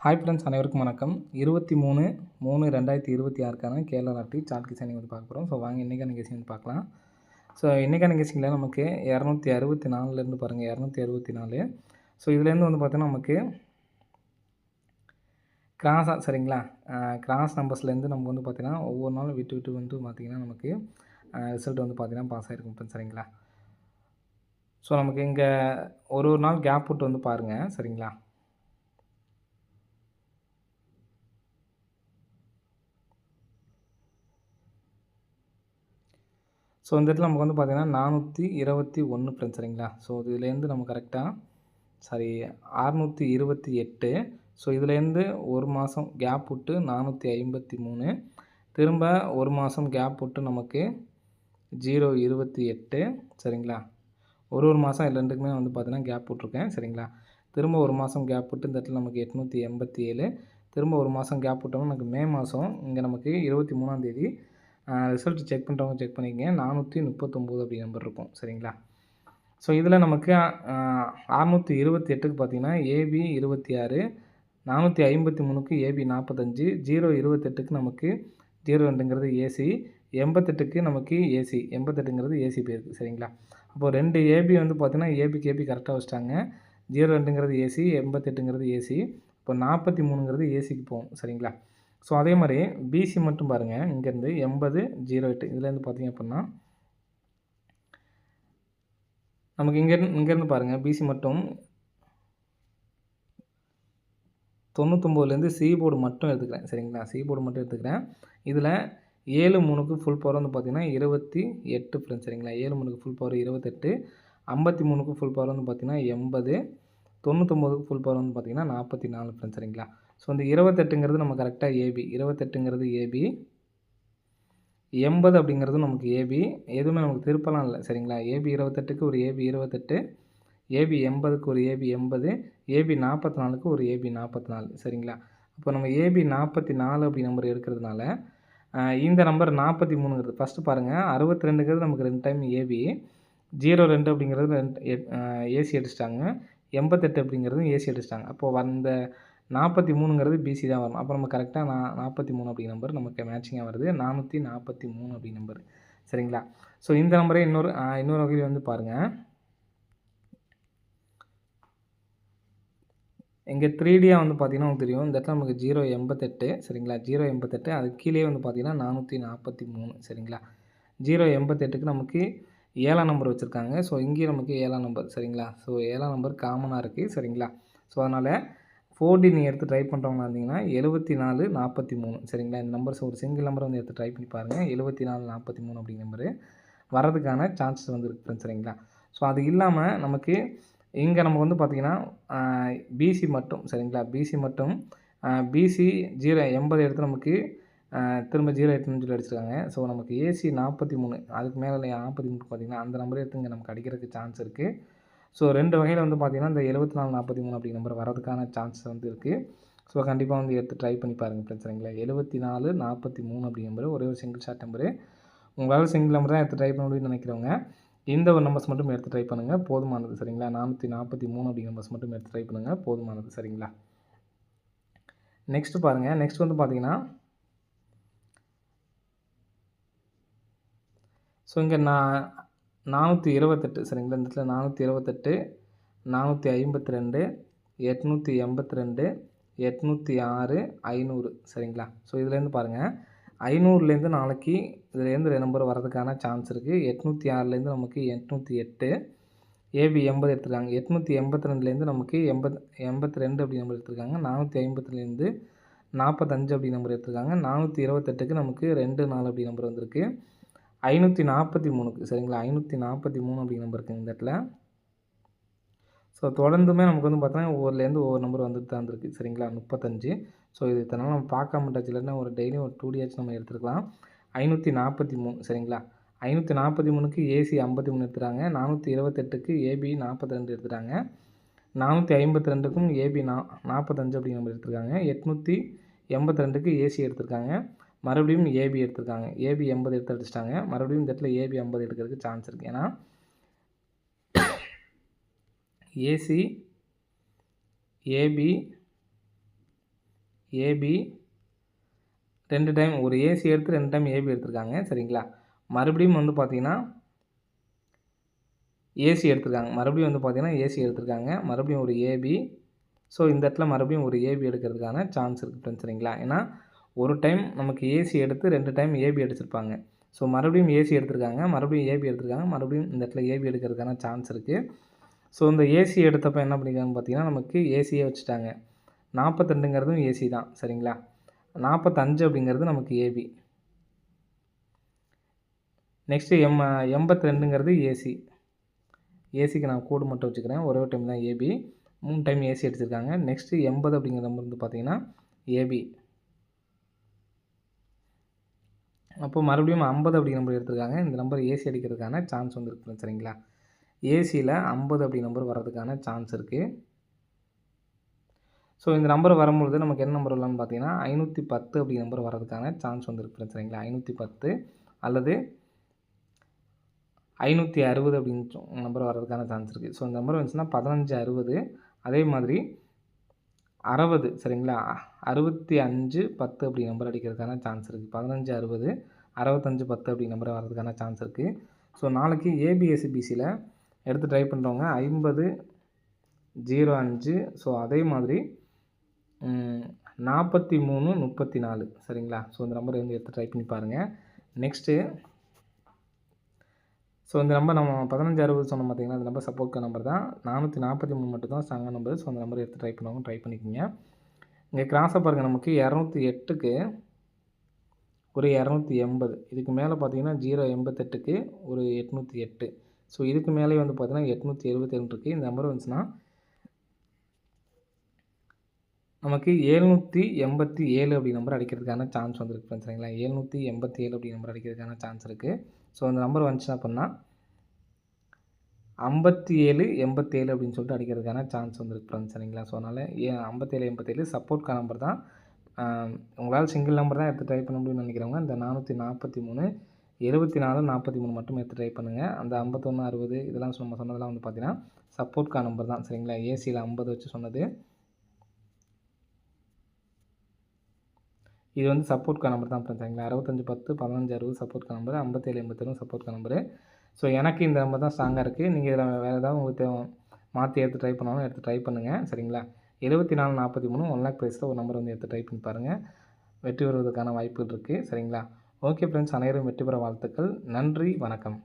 Hi friends, அனைவருக்கும் வணக்கம். 23/3/2026க்கான Kerala lottery chart guessing வந்து பார்க்க போகிறோம். வாங்க இன்றைக்கான கெஸிங் வந்து பார்க்கலாம். இன்றைக்கான கெஸிங்கில் நமக்கு 264லேருந்து பாருங்கள், 264. இதுலேருந்து வந்து பார்த்தீங்கன்னா நமக்கு கிராஸாக சரிங்களா, கிராஸ் நம்பர்ஸ்லேருந்து நமக்கு வந்து பார்த்திங்கன்னா ஒவ்வொரு நாளும் விட்டு விட்டு வந்து பார்த்திங்கன்னா நமக்கு ரிசல்ட் வந்து பார்த்திங்கன்னா பாஸ் ஆகிருக்கும் ஃப்ரெண்ட்ஸ் சரிங்களா. நமக்கு இங்கே ஒரு நாள் கேப் விட்டு வந்து பாருங்கள் சரிங்களா. இந்த இடத்துல நமக்கு வந்து பார்த்திங்கன்னா 421 ஃப்ரெண்ட்ஸ் சரிங்களா. இதுலேருந்து நம்ம கரெக்டாக 628. இதுலேருந்து ஒரு மாதம் கேப் விட்டு 453, திரும்ப ஒரு மாதம் கேப் விட்டு நமக்கு 028 சரிங்களா. ஒரு மாதம் ரெண்டுக்குமே வந்து பார்த்திங்கன்னா கேப் விட்ருக்கேன் சரிங்களா. திரும்ப ஒரு மாதம் கேப் விட்டு இந்த இடத்துல நமக்கு 887, திரும்ப ஒரு மாதம் கேப் விட்டோம்னா நமக்கு மே மாதம் இங்கே நமக்கு 23ஆந்தேதி ரிசல்ட் செக் பண்ணுறவங்க செக் பண்ணிக்கங்க, 439 அப்படி நம்பர் இருக்கும் சரிங்களா. இதில் நமக்கு 628க்கு பார்த்திங்கன்னா ஏபி 26, 453க்கு ஏபி 45, 028க்கு நமக்கு 02ங்கிறது ஏசி, 88க்கு நமக்கு ஏசி, 88ங்கிறது ஏசி போயிருக்கு சரிங்களா. அப்போது 2 ஏபி வந்து பார்த்திங்கன்னா ஏபிக்கு ஏபி கரெக்டாக வச்சுட்டாங்க. 02ங்கிறது ஏசி, 88ங்கிறது ஏசி, இப்போ 43ங்கிறது ஏசிக்கு போகும் சரிங்களா. அதே மாதிரி பிசி மட்டும் பாருங்கள், இங்கேருந்து 8008 இதுலேருந்து பார்த்திங்க அப்படின்னா நமக்கு இங்கேருந்து பாருங்கள் பிசி மட்டும் 99லேருந்து சி போர்டு மட்டும் எடுத்துக்கிறேன் சரிங்களா. சி போர்டு மட்டும் எடுத்துக்கிறேன். இதில் 7/3க்கு ஃபுல் பவர் வந்து பார்த்திங்கன்னா 28 ஃப்ரெண்ட்ஸ் சரிங்களா. 7/3க்கு ஃபுல் பவர் 28, 53க்கு ஃபுல் பவர் வந்து பார்த்திங்கன்னா 80, 99க்கு ஃபுல் பவர் வந்து பார்த்திங்கன்னா 44 ஃப்ரெண்ட்ஸ் சரிங்களா. இந்த 28ங்கிறது நம்ம கரெக்டாக ஏபி, 28ங்கிறது ஏபி, 80 அப்படிங்கிறது நமக்கு ஏபி, எதுவுமே நமக்கு திருப்பலாம் இல்லை சரிங்களா. ஏபி 28க்கு ஒரு ஏபி 28, ஏபி 80க்கு ஒரு ஏபி 80, ஏபி 44க்கு ஒரு ஏபி 44 சரிங்களா. இப்போ நம்ம ஏபி 44 அப்படி நம்பர் எடுக்கிறதுனால இந்த நம்பர் 43ங்கிறது ஃபஸ்ட்டு பாருங்கள், 62ங்கிறது நமக்கு 2 டைம் ஏபி, 02 அப்படிங்கிறது ஏசி அடிச்சிட்டாங்க, 88 அப்படிங்கிறது ஏசி அடிச்சிட்டாங்க. அப்போது அந்த 43ங்கிறது பிசி தான் வரும். அப்போ நம்ம கரெக்டாக 43 அப்படி நம்பர் நமக்கு மேட்சிங்காக வருது, 443 அப்படி நம்பர் சரிங்களா. இந்த நம்பரே இன்னொரு வகையில் வந்து பாருங்கள், இங்கே 3Dயாக வந்து பார்த்திங்கன்னா உங்களுக்கு தெரியும், இந்த இடத்துல நமக்கு 088 சரிங்களா. 088 அதுக்கு கீழே வந்து பார்த்திங்கன்னா 443 சரிங்களா. 088க்கு நமக்கு 7ஆம் நம்பர் வச்சுருக்காங்க. இங்கேயும் நமக்கு 7ஆம் நம்பர் சரிங்களா. 7ஆம் நம்பர் காமனாக இருக்குது சரிங்களா. அதனால் 4D நீங்கள் எடுத்து ட்ரை பண்ணுறவங்களா இருந்தீங்கன்னா 7443 சரிங்களா. இந்த நம்பர்ஸ் ஒரு சிங்கிள் நம்பர் வந்து எடுத்து ட்ரை பண்ணி பாருங்கள். 7443 அப்படிங்கிற நம்பரு வரதுக்கான சான்சஸ் வந்து இருக்குது ஃப்ரெண்ட்ஸ் சரிங்களா. அது இல்லாமல் நமக்கு இங்கே நமக்கு வந்து பார்த்திங்கன்னா பிசி மட்டும் சரிங்களா. பிசி மட்டும் பிசி 080 எடுத்து நமக்கு திரும்ப 08ன்னு சொல்லி அடிச்சிருக்காங்க. நமக்கு ஏசி 43 அதுக்கு மேலே 43 பார்த்திங்கன்னா அந்த நம்பரே எடுத்து இங்கே நமக்கு அடிக்கிறதுக்கு சான்ஸ் இருக்குது. 2 வகையில் வந்து பார்த்திங்கன்னா இந்த 7443 அப்படி நம்பர் வரதுக்கான சான்ஸ் வந்து இருக்குது. கண்டிப்பாக வந்து எடுத்து ட்ரை பண்ணி பாருங்கள் ஃப்ரெண்ட்ஸ் சரிங்களா. 7443 அப்படி நம்பர் ஒரே ஒரு சிங்கிள் ஷார்ட் நம்பரு. உங்களால் சிங்கிள் நம்பர் தான் எடுத்து ட்ரை பண்ண முடியும்னு நினைக்கிறவங்க இந்த ஒரு நம்பர்ஸ் மட்டும் எடுத்து ட்ரை பண்ணுங்கள், போதுமானது சரிங்களா. 443 அப்படிங்கிற நம்பர்ஸ் மட்டும் எடுத்து ட்ரை பண்ணுங்கள், போதுமானது சரிங்களா. நெக்ஸ்ட்டு பாருங்கள், நெக்ஸ்ட் வந்து பார்த்திங்கன்னா இங்கே 428 சரிங்களா. இந்த இடத்துல 428, 452, 882, 806, 500 சரிங்களா. இதுலேருந்து பாருங்கள், 500லேருந்து நாளைக்கு இதுலேருந்து 2 நம்பர் வரதுக்கான சான்ஸ் இருக்குது. 806லேருந்து நமக்கு 808, ஏபி 80 எடுத்துருக்காங்க. 882லேருந்து நமக்கு 82 அப்படி நம்பர் எடுத்துருக்காங்க. 452லேருந்து 45 அப்படி நம்பர் எடுத்துருக்காங்க. 428க்கு நமக்கு 24 அப்படி நம்பர் வந்திருக்கு. 543க்கு சரிங்களா. 543 அப்படி நம்பர் இருக்குது இந்த இடத்துல. தொடர்ந்துமே நமக்கு வந்து பார்த்தோன்னா ஒவ்வொருலேருந்து ஒவ்வொரு நம்பர் வந்துட்டு தான் இருந்திருக்கு சரிங்களா. 35. இது இத்தனை நம்ம பார்க்காம விட்டாச்சு, இல்லைன்னா ஒரு டெய்லியும் ஒரு 2D ஆச்சு நம்ம எடுத்துருக்கலாம். 543 சரிங்களா. 543க்கு ஏசி 53 எடுத்துட்டாங்க. 428க்கு ஏபி 42 எடுத்துட்டாங்க. 452க்கும் ஏபி 45 அப்படி நம்பர் எடுத்துருக்காங்க. 882க்கு ஏசி எடுத்திருக்காங்க. மறுபடியும் ஏபி எடுத்திருக்காங்க. ஏபி 80 எடுத்து அடிச்சிட்டாங்க. மறுபடியும் இந்த இடத்துல ஏபி 50 எடுக்கிறதுக்கு சான்ஸ் இருக்குது. ஏன்னா ஏசி, ஏபி, ஏபி 2 டைம் ஒரு ஏசி எடுத்து 2 டைம் ஏபி எடுத்திருக்காங்க சரிங்களா. மறுபடியும் வந்து பார்த்தீங்கன்னா ஏசி எடுத்திருக்காங்க. மறுபடியும் வந்து பார்த்தீங்கன்னா ஏசி எடுத்திருக்காங்க. மறுபடியும் ஒரு ஏபி. ஸோ இந்த இடத்துல மறுபடியும் ஒரு ஏபி எடுக்கிறதுக்கான சான்ஸ் இருக்குது ஃப்ரெண்ட்ஸ் சரிங்களா. ஏன்னா ஒரு டைம் நமக்கு ஏசி எடுத்து 2 டைம் ஏபி அடிச்சிருப்பாங்க. ஸோ மறுபடியும் ஏசி எடுத்திருக்காங்க. மறுபடியும் ஏபி எடுத்திருக்காங்க. மறுபடியும் இந்த இடத்துல ஏபி எடுக்கிறதுக்கான சான்ஸ் இருக்குது. ஸோ இந்த ஏசி எடுத்தப்போ என்ன பண்ணியிருக்காங்கன்னு பார்த்தீங்கன்னா நமக்கு ஏசியே வச்சுட்டாங்க. 42ங்கிறதும் ஏசி தான் சரிங்களா. 45 அப்படிங்கிறது நமக்கு ஏபி. Next 82ங்கிறது AC. ஏசிக்கு நான் கோடு மட்டும் வச்சுக்கிறேன். ஒரே ஒரு டைம் தான் ஏபி. 3 டைம் ஏசி அடிச்சிருக்காங்க. நெக்ஸ்ட்டு 80 அப்படிங்கிற நம்பர் வந்து பார்த்தீங்கன்னா ஏபி. அப்போ மறுபடியும் 50 அப்படிங்கிற நம்பர் எடுத்திருக்காங்க. இந்த நம்பர் ஏசி அடிக்கிறதுக்கான சான்ஸ் வந்து இருக்குது சரிங்களா. ஏசியில் 50 அப்படி நம்பர் வர்றதுக்கான சான்ஸ் இருக்குது. ஸோ இந்த நம்பர் வரும்பொழுது நமக்கு என்ன நம்பர் வரலாம்னு பார்த்தீங்கன்னா 510 அப்படி நம்பர் வர்றதுக்கான சான்ஸ் வந்து இருக்குது சரிங்களா. 510 அல்லது 560 அப்படின்னு நம்பர் வர்றதுக்கான சான்ஸ் இருக்குது. ஸோ இந்த நம்பர் வந்துச்சுன்னா 1560 அதே மாதிரி 60 சரிங்களா. 6510 அப்படி நம்பர் அடிக்கிறதுக்கான சான்ஸ் இருக்குது. 1560 6510 அப்படி நம்பர் வர்றதுக்கான சான்ஸ் இருக்குது. ஸோ நாளைக்கு ஏபிஎஸ்சிபிசியில் எடுத்து ட்ரை பண்ணுறவங்க 5005 ஸோ அதே மாதிரி 4334 சரிங்களா. ஸோ இந்த நம்பர் வந்து எடுத்து ட்ரை பண்ணி பாருங்கள். நெக்ஸ்ட்டு ஸோ இந்த நம்பர் நம்ம 1560 சொன்னோம் பார்த்தீங்கன்னா அந்த நம்பர் சப்போர்ட் நம்பர் தான். 443 மட்டும் தான் ஸ்ட்ராங்கான நம்பர். ஸோ அந்த நம்பர் எடுத்து ட்ரை பண்ணுவாங்க ட்ரை பண்ணிக்கோங்க. இங்கே கிராஸை பாருங்கள் நமக்கு 208க்கு ஒரு 280 இதுக்கு மேலே பார்த்தீங்கன்னா 088க்கு ஒரு 808 ஸோ இதுக்கு மேலே வந்து பார்த்தீங்கன்னா 872 இருக்குது. இந்த நம்பர் வந்துச்சுன்னா நமக்கு 787 அப்படி நம்பர் அடிக்கிறதுக்கான சான்ஸ் வந்துருக்கு ஃப்ரெண்ட்ஸ் சரிங்களா. 787 அப்படி நம்பர் அடிக்கிறதுக்கான சான்ஸ் இருக்குது. ஸோ அந்த நம்பர் வந்துச்சு அப்படின்னா 5787 அப்படின்னு சொல்லிட்டு அடிக்கிறதுக்கான சான்ஸ் வந்துருக்கு ஃப்ரெண்ட்ஸ் சரிங்களா. ஸோ அதனால் 5787 சப்போர்ட்கான நம்பர் தான். உங்களால் சிங்கிள் நம்பர் தான் எடுத்து ட்ரை பண்ண முடியும்னு நினைக்கிறவங்க இந்த 443 74 43 மட்டும் எடுத்து ட்ரை பண்ணுங்கள். அந்த 51 60 இதெல்லாம் நம்ம சொன்னதெல்லாம் வந்து பார்த்தீங்கன்னா சப்போர்ட்கான நம்பர் தான் சரிங்களா. ஏசியில் 50 வச்சு சொன்னது இது வந்து சப்போர்ட்கான நம்பர் தான் ஃப்ரெண்ட்ஸ் சரிங்களா. 6510 1560 சப்போர்ட்கான நம்பர், 5787 சப்போர்ட்கான நம்பரு. ஸோ எனக்கு இந்த நம்பர் தான் ஸ்ட்ராங்காக இருக்குது. நீங்கள் இதில் வேறு ஏதாவது உங்களுக்கு மாற்றி எடுத்து ட்ரை பண்ணாலும் எடுத்து ட்ரை பண்ணுங்கள் சரிங்களா. 7443 1 லேக் ப்ரைஸில் ஒரு நம்பர் வந்து எடுத்து ட்ரை பண்ணி பாருங்கள். வெற்றி பெறுவதற்கான வாய்ப்புகள் இருக்குது சரிங்களா. ஓகே ஃப்ரெண்ட்ஸ், அனைவரும் வெற்றி பெற வாழ்த்துக்கள். நன்றி, வணக்கம்.